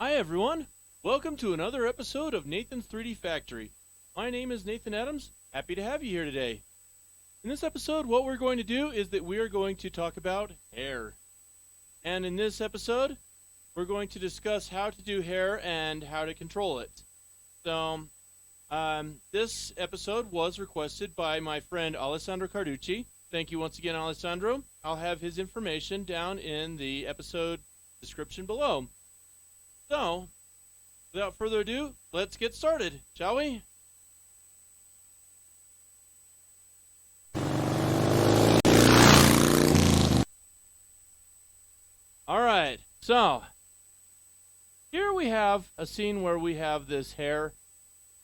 Hi everyone! Welcome to another episode of Nathan's 3D Factory. My name is Nathan Adams. Happy to have you here today. In this episode, what we're going to do is that we are going to talk about hair. And in this episode, we're going to discuss how to do hair and how to control it. So, this episode was requested by my friend Alessandro Carducci. Thank you once again, Alessandro. I'll have his information down in the episode description below. So, without further ado, let's get started, shall we? Alright, so, here we have a scene where we have this hair.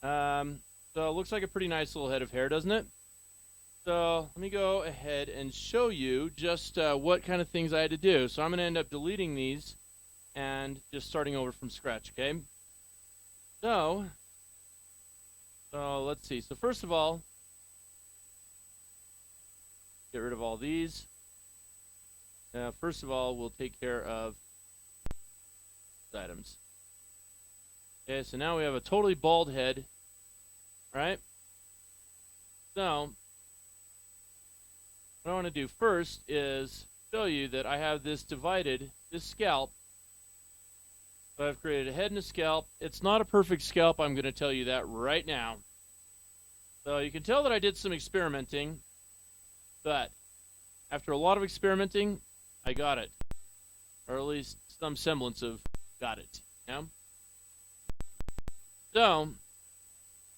So it looks like a pretty nice little head of hair, doesn't it? So, let me go ahead and show you just what kind of things I had to do. So I'm going to end up deleting these and just starting over from scratch, okay? So let's see. So first of all, get rid of all these. First of all, we'll take care of these items. Okay, so now we have a totally bald head, right? So what I want to do first is show you that I have this divided, this scalp. So I've created a head and a scalp. It's not a perfect scalp, I'm going to tell you that right now. So you can tell that I did some experimenting, but after a lot of experimenting, I got it. Or at least some semblance of got it. Yeah? So,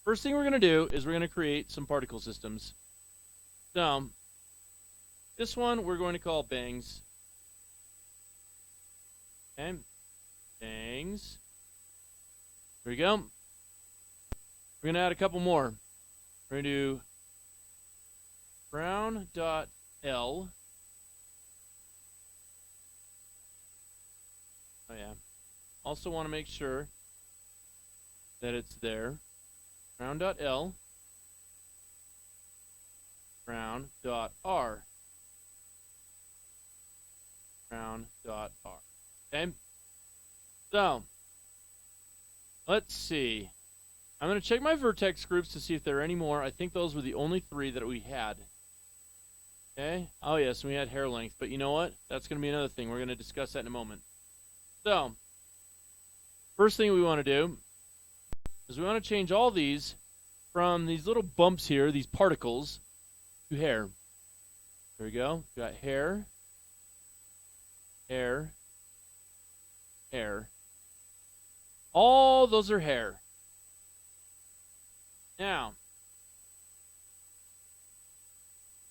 first thing we're going to do is we're going to create some particle systems. So, this one we're going to call bangs. Okay. Bangs. There we go. We're going to add a couple more. We're going to do crown.L. Oh yeah. Also want to make sure that it's there. Crown.L. Crown.R. Crown.R. Okay? So, let's see. I'm going to check my vertex groups to see if there are any more. I think those were the only three that we had. Okay? Oh, yes, we had hair length. But you know what? That's going to be another thing. We're going to discuss that in a moment. So, first thing we want to do is we want to change all these from these little bumps here, these particles, to hair. There we go. We got hair, hair, hair. All those are hair. Now,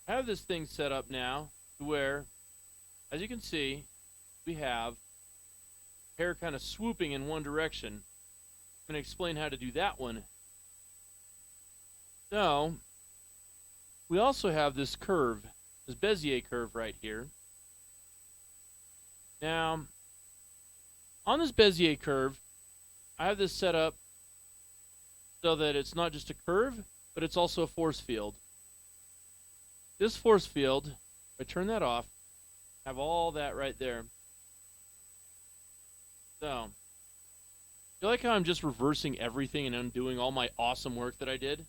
I have this thing set up now to where, as you can see, we have hair kind of swooping in one direction. I'm going to explain how to do that one. So, we also have this curve, this Bezier curve right here. Now, on this Bezier curve, I have this set up so that it's not just a curve, but it's also a force field. This force field, if I turn that off, I have all that right there. So, you like how I'm just reversing everything and undoing all my awesome work that I did?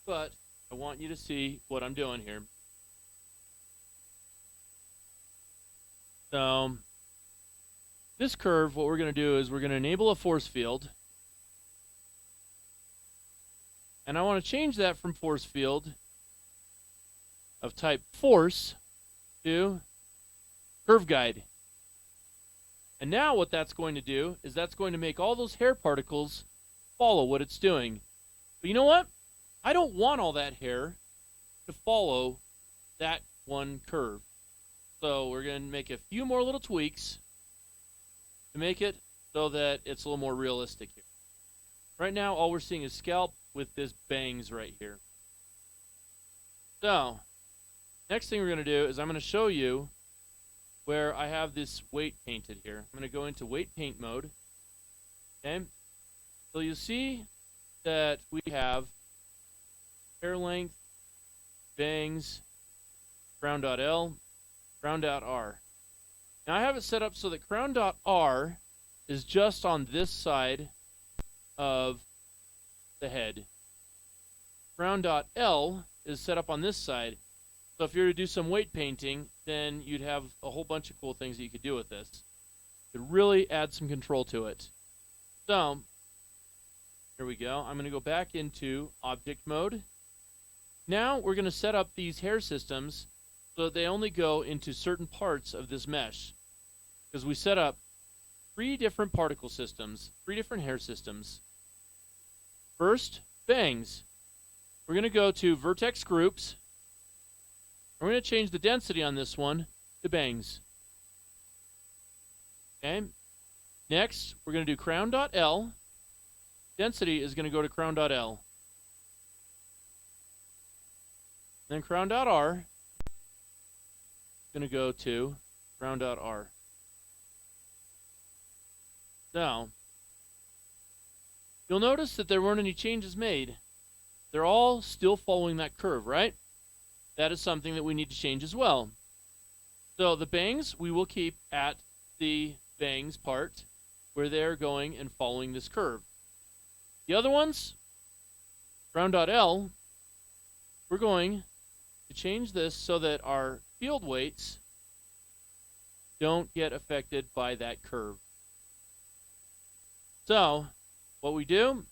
But I want you to see what I'm doing here. So, this curve, what we're going to do is we're going to enable a force field. And I want to change that from force field of type force to curve guide. And now what that's going to do is that's going to make all those hair particles follow what it's doing. But you know what? I don't want all that hair to follow that one curve. So we're going to make a few more little tweaks to make it so that it's a little more realistic here. Right now, all we're seeing is scalp with this bangs right here. So, next thing we're going to do is I'm going to show you where I have this weight painted here. I'm going to go into weight paint mode. Okay? So you see that we have hair length, bangs, crown.L, crown.R. Now I have it set up so that crown.R is just on this side of the head. Crown.L is set up on this side. So if you were to do some weight painting, then you'd have a whole bunch of cool things that you could do with this. It could really add some control to it. So, here we go. I'm going to go back into object mode. Now we're going to set up these hair systems so that they only go into certain parts of this mesh. Because we set up 3 different particle systems, 3 different hair systems. First, bangs. We're going to go to vertex groups. We're going to change the density on this one to bangs. Okay. Next, we're going to do crown.L. Density is going to go to crown.L. Then crown.R is going to go to crown.R. Now, you'll notice that there weren't any changes made. They're all still following that curve, right? That is something that we need to change as well. So the bangs we will keep at the bangs part where they're going and following this curve. The other ones, crown.L, we're going to change this so that our field weights don't get affected by that curve. So, what we do,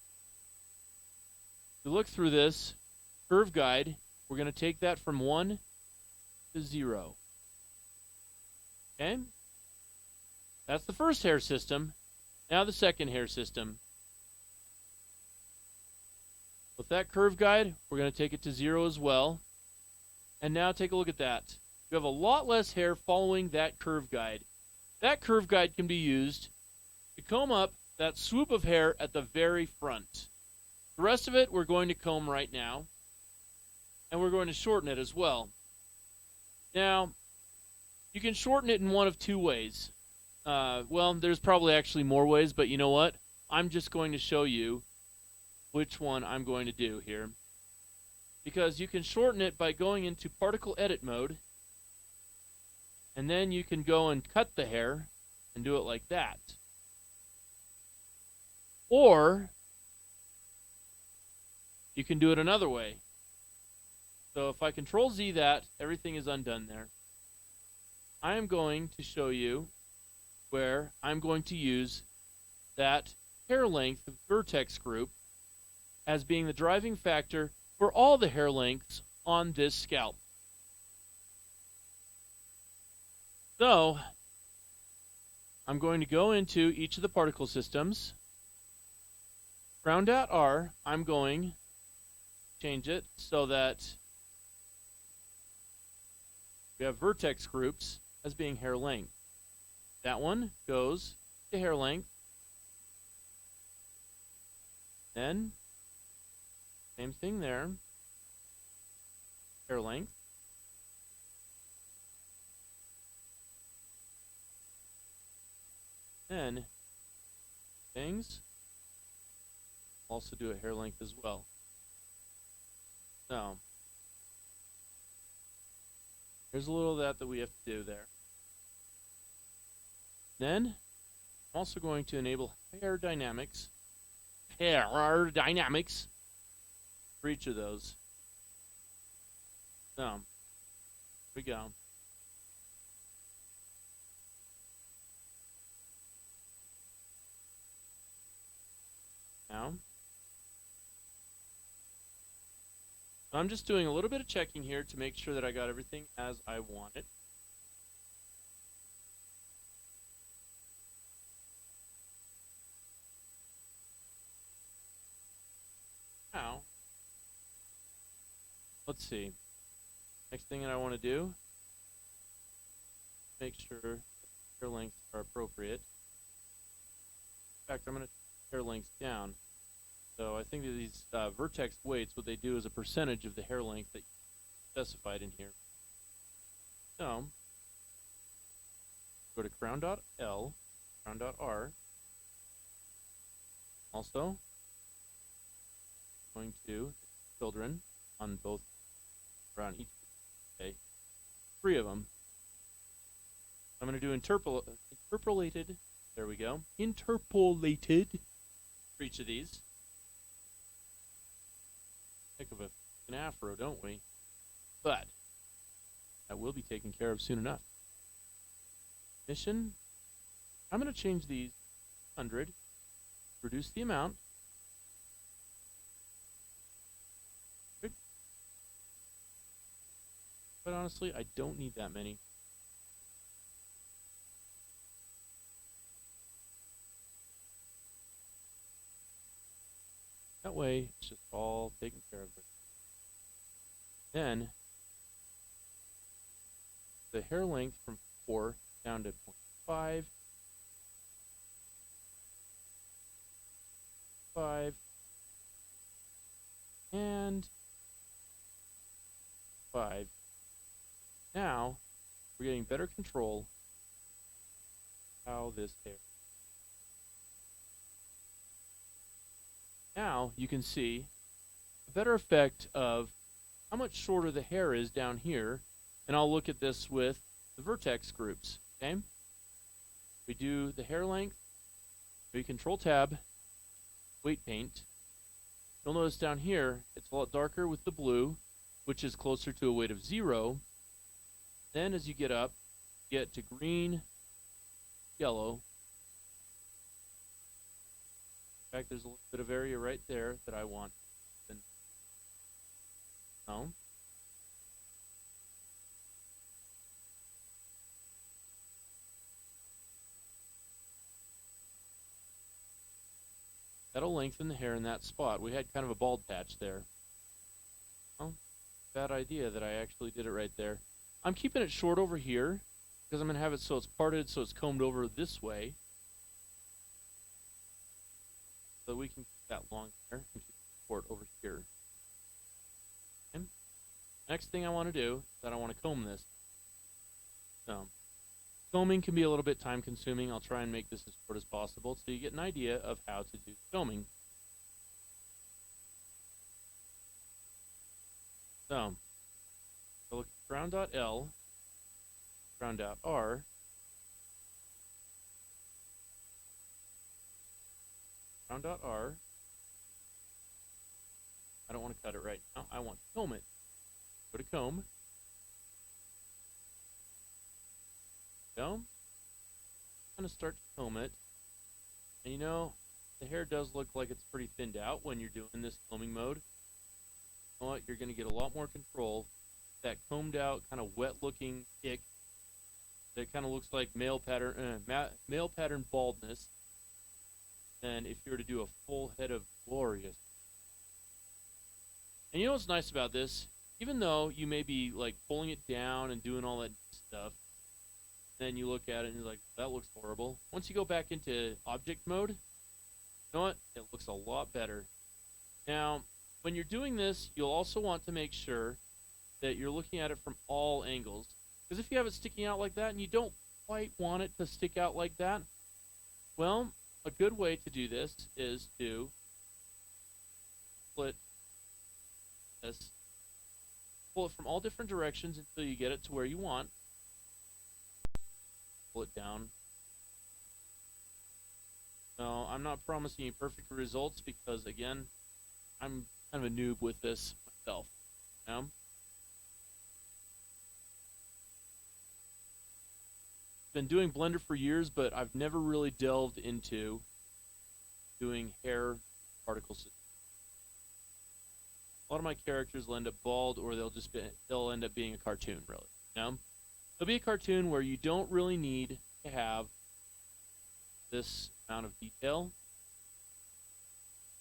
to look through this curve guide, we're going to take that from 1 to 0. Okay? That's the first hair system. Now the second hair system. With that curve guide, we're going to take it to 0 as well. And now take a look at that. You have a lot less hair following that curve guide. That curve guide can be used to comb up that swoop of hair at the very front. The rest of it we're going to comb right now. And we're going to shorten it as well. Now, you can shorten it in one of 2 ways. Well, there's probably actually more ways, but you know what? I'm just going to show you which one I'm going to do here. Because you can shorten it by going into particle edit mode. And then you can go and cut the hair and do it like that. Or you can do it another way. So if I control Z that, everything is undone there. I am going to show you where I'm going to use that hair length vertex group as being the driving factor for all the hair lengths on this scalp. So, I'm going to go into each of the particle systems. Crown.R, I'm going to change it so that we have vertex groups as being hair length. That one goes to hair length. Then, same thing there. Hair length. Then, things. Also do a hair length as well. So, here's a little of that we have to do there. Then, I'm also going to enable hair dynamics. Hair dynamics for each of those. So, here we go. Now, I'm just doing a little bit of checking here to make sure that I got everything as I want it. Now, let's see. Next thing that I want to do, make sure hair lengths are appropriate. In fact, I'm going to hair lengths down. So I think that these vertex weights, what they do is a percentage of the hair length that you specified in here. So, go to crown.L, crown.R. Also, going to children on both, around each, okay, 3 of them. I'm going to do interpolated There we go. Interpolated for each of these. Heck of an afro, don't we? But that will be taken care of soon enough. Mission. I'm going to change these 100. Reduce the amount. Good. But honestly, I don't need that many. That way, it's just all taken care of. Then, the hair length from 4 down to 0.5. 5. And 5. Now, we're getting better control of how this hair. Now, you can see a better effect of how much shorter the hair is down here. And I'll look at this with the vertex groups, okay? We do the hair length, we control tab, weight paint. You'll notice down here, it's a lot darker with the blue, which is closer to a weight of 0. Then as you get up, you get to green, yellow. In fact, there's a little bit of area right there that I want. No. That'll lengthen the hair in that spot. We had kind of a bald patch there. Well, bad idea that I actually did it right there. I'm keeping it short over here because I'm going to have it so it's parted, so it's combed over this way. So we can keep that long hair and keep it short over here. Okay. Next thing I want to do is that I want to comb this. So, combing can be a little bit time consuming. I'll try and make this as short as possible so you get an idea of how to do combing. So, look at crown.L, crown.R, crown.R. I don't want to cut it right now. I want to comb it. Go to comb. Go. I'm going to start to comb it. And you know, the hair does look like it's pretty thinned out when you're doing this combing mode. You know what? You're going to get a lot more control. That combed out, kind of wet looking ick that kind of looks like male pattern baldness. And if you were to do a full head of glorious. And you know what's nice about this? Even though you may be like pulling it down and doing all that stuff, then you look at it and you're like, that looks horrible. Once you go back into object mode, you know what? It looks a lot better. Now, when you're doing this, you'll also want to make sure that you're looking at it from all angles. Because if you have it sticking out like that and you don't quite want it to stick out like that, well, a good way to do this is to split this. Pull it from all different directions until you get it to where you want. Pull it down. No, I'm not promising you perfect results because, again, I'm kind of a noob with this myself. You know? Been doing Blender for years, but I've never really delved into doing hair particle systems. A lot of my characters will end up bald, or they'll end up being a cartoon, really. You know? It'll be a cartoon where you don't really need to have this amount of detail.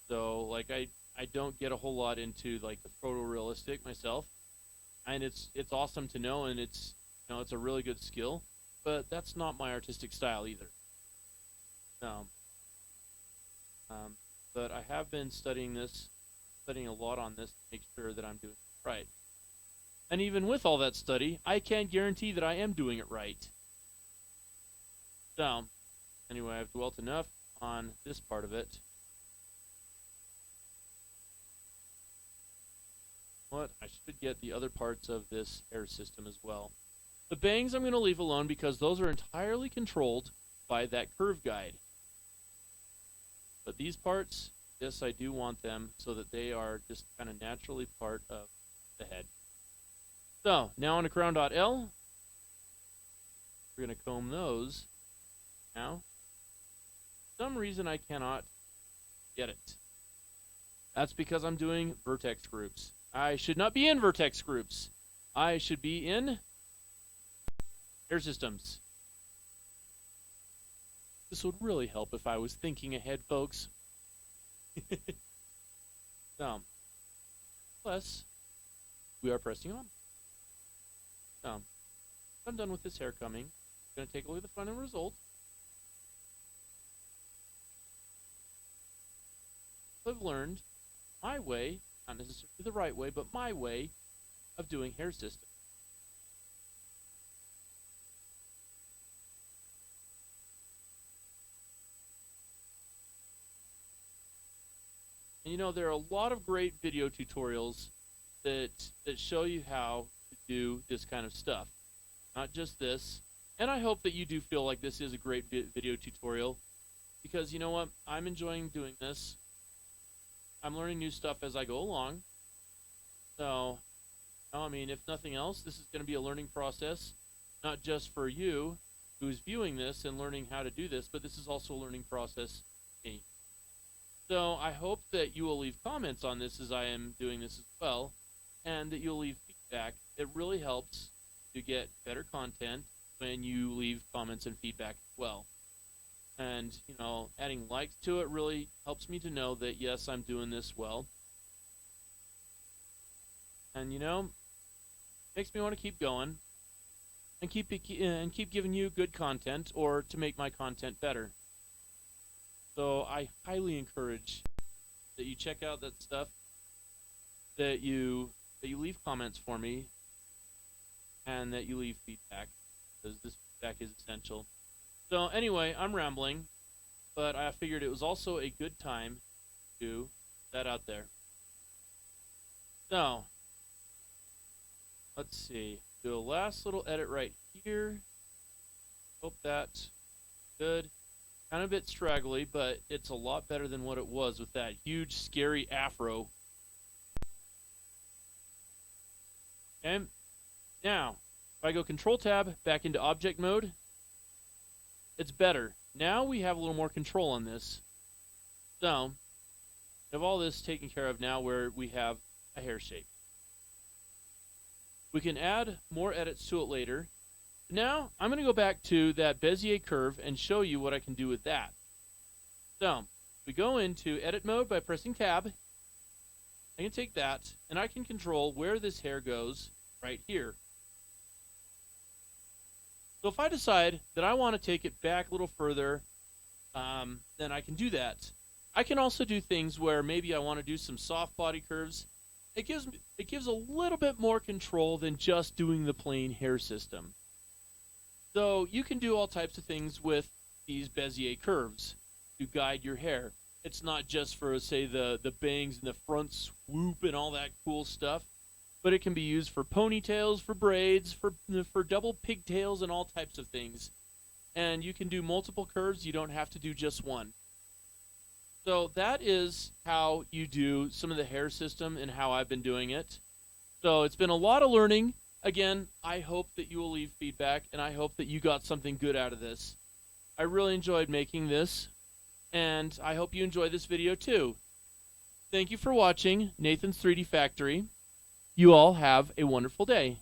So, like, I don't get a whole lot into like the photorealistic myself, and it's awesome to know, and it's it's a really good skill. But that's not my artistic style either. No. But I have been studying a lot on this to make sure that I'm doing it right. And even with all that study, I can't guarantee that I am doing it right. So, anyway, I've dwelt enough on this part of it. What? I should get the other parts of this hair system as well. The bangs I'm going to leave alone because those are entirely controlled by that curve guide. But these parts, yes, I do want them so that they are just kind of naturally part of the head. So, now on to crown.L. We're going to comb those. Now, for some reason I cannot get it. That's because I'm doing vertex groups. I should not be in vertex groups. I should be in hair systems. This would really help if I was thinking ahead, folks. So, plus, we are pressing on. So, I'm done with this hair combing. I'm going to take a look at the final result. I've learned my way, not necessarily the right way, but my way of doing hair systems. And you know, there are a lot of great video tutorials that show you how to do this kind of stuff. Not just this. And I hope that you do feel like this is a great video tutorial, because you know what? I'm enjoying doing this. I'm learning new stuff as I go along. So, I mean, if nothing else, this is going to be a learning process, not just for you who's viewing this and learning how to do this, but this is also a learning process for me. So I hope that you will leave comments on this as I am doing this as well, and that you'll leave feedback. It really helps to get better content when you leave comments and feedback as well. And, you know, adding likes to it really helps me to know that, yes, I'm doing this well. And, you know, makes me want to keep going and keep giving you good content, or to make my content better. So I highly encourage that you check out that stuff, that you leave comments for me, and that you leave feedback, because this feedback is essential. So anyway, I'm rambling, but I figured it was also a good time to put that out there. So, let's see. Do a last little edit right here. Hope that's good. Kind of a bit straggly, but it's a lot better than what it was with that huge, scary afro. Okay. Now, if I go Control-Tab back into Object Mode, it's better. Now we have a little more control on this. So, we have all this taken care of now where we have a hair shape. We can add more edits to it later. Now, I'm going to go back to that Bezier curve and show you what I can do with that. So, we go into Edit Mode by pressing Tab. I can take that, and I can control where this hair goes right here. So if I decide that I want to take it back a little further, then I can do that. I can also do things where maybe I want to do some soft body curves. It gives a little bit more control than just doing the plain hair system. So you can do all types of things with these Bezier curves to guide your hair. It's not just for, say, the bangs and the front swoop and all that cool stuff, but it can be used for ponytails, for braids, for double pigtails, and all types of things. And you can do multiple curves. You don't have to do just one. So that is how you do some of the hair system and how I've been doing it. So it's been a lot of learning. Again, I hope that you will leave feedback, and I hope that you got something good out of this. I really enjoyed making this, and I hope you enjoy this video too. Thank you for watching Nathan's 3D Factory. You all have a wonderful day.